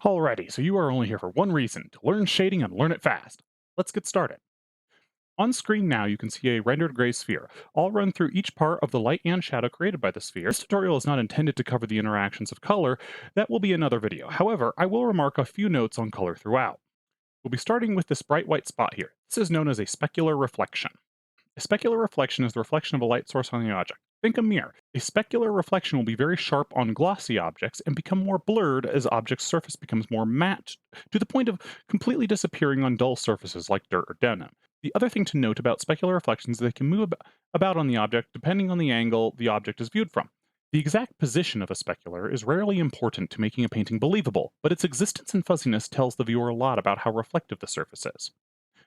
Alrighty, so you are only here for one reason, to learn shading and learn it fast. Let's get started. On screen now you can see a rendered gray sphere. I'll run through each part of the light and shadow created by the sphere. This tutorial is not intended to cover the interactions of color, that will be another video. However, I will remark a few notes on color throughout. We'll be starting with this bright white spot here. This is known as a specular reflection. A specular reflection is the reflection of a light source on the object. Think a mirror. A specular reflection will be very sharp on glossy objects and become more blurred as object's surface becomes more matte, to the point of completely disappearing on dull surfaces like dirt or denim. The other thing to note about specular reflections is they can move about on the object depending on the angle the object is viewed from. The exact position of a specular is rarely important to making a painting believable, but its existence and fuzziness tells the viewer a lot about how reflective the surface is.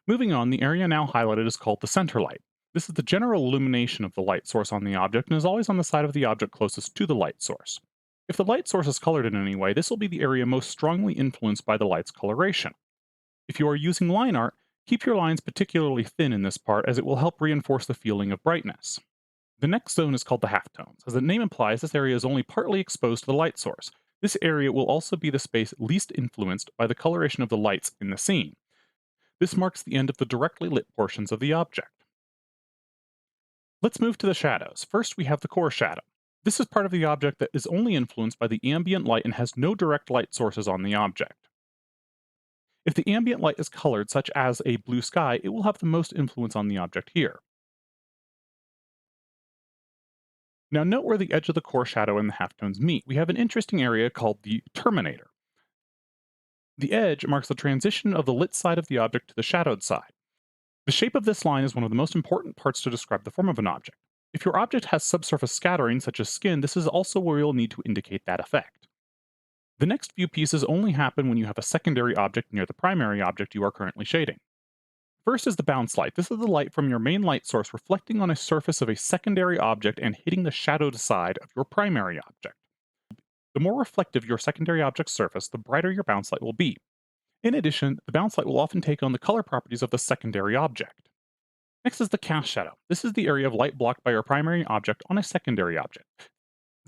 Moving on, the area now highlighted is called the center light. This is the general illumination of the light source on the object and is always on the side of the object closest to the light source. If the light source is colored in any way, this will be the area most strongly influenced by the light's coloration. If you are using line art, keep your lines particularly thin in this part as it will help reinforce the feeling of brightness. The next zone is called the halftones. As the name implies, this area is only partly exposed to the light source. This area will also be the space least influenced by the coloration of the lights in the scene. This marks the end of the directly lit portions of the object. Let's move to the shadows. First, we have the core shadow. This is part of the object that is only influenced by the ambient light and has no direct light sources on the object. If the ambient light is colored, such as a blue sky, it will have the most influence on the object here. Now note where the edge of the core shadow and the halftones meet. We have an interesting area called the terminator. The edge marks the transition of the lit side of the object to the shadowed side. The shape of this line is one of the most important parts to describe the form of an object. If your object has subsurface scattering, such as skin, this is also where you'll need to indicate that effect. The next few pieces only happen when you have a secondary object near the primary object you are currently shading. First is the bounce light. This is the light from your main light source reflecting on a surface of a secondary object and hitting the shadowed side of your primary object. The more reflective your secondary object's surface, the brighter your bounce light will be. In addition, the bounce light will often take on the color properties of the secondary object. Next is the cast shadow. This is the area of light blocked by your primary object on a secondary object.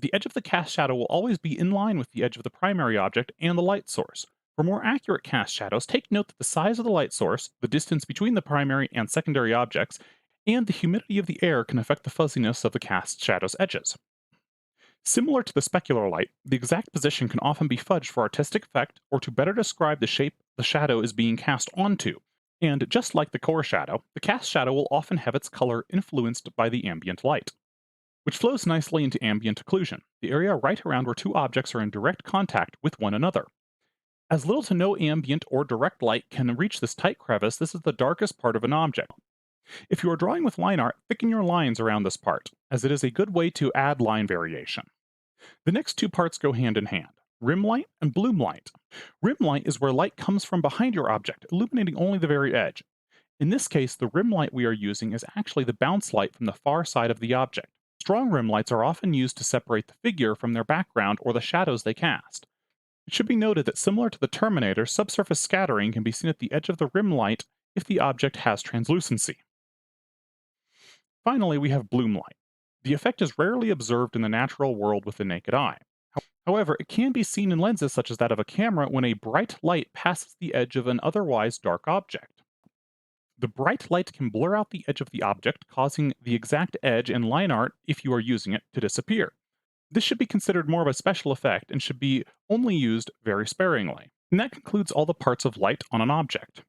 The edge of the cast shadow will always be in line with the edge of the primary object and the light source. For more accurate cast shadows, take note that the size of the light source, the distance between the primary and secondary objects, and the humidity of the air can affect the fuzziness of the cast shadow's edges. Similar to the specular light, the exact position can often be fudged for artistic effect or to better describe the shape the shadow is being cast onto. And just like the core shadow, the cast shadow will often have its color influenced by the ambient light, which flows nicely into ambient occlusion, the area right around where two objects are in direct contact with one another. As little to no ambient or direct light can reach this tight crevice, this is the darkest part of an object. If you are drawing with line art, thicken your lines around this part, as it is a good way to add line variation. The next two parts go hand in hand, rim light and bloom light. Rim light is where light comes from behind your object, illuminating only the very edge. In this case, the rim light we are using is actually the bounce light from the far side of the object. Strong rim lights are often used to separate the figure from their background or the shadows they cast. It should be noted that similar to the Terminator, subsurface scattering can be seen at the edge of the rim light if the object has translucency. Finally, we have bloom light. The effect is rarely observed in the natural world with the naked eye. However, it can be seen in lenses such as that of a camera when a bright light passes the edge of an otherwise dark object. The bright light can blur out the edge of the object, causing the exact edge in line art, if you are using it, to disappear. This should be considered more of a special effect and should be only used very sparingly. And that concludes all the parts of light on an object.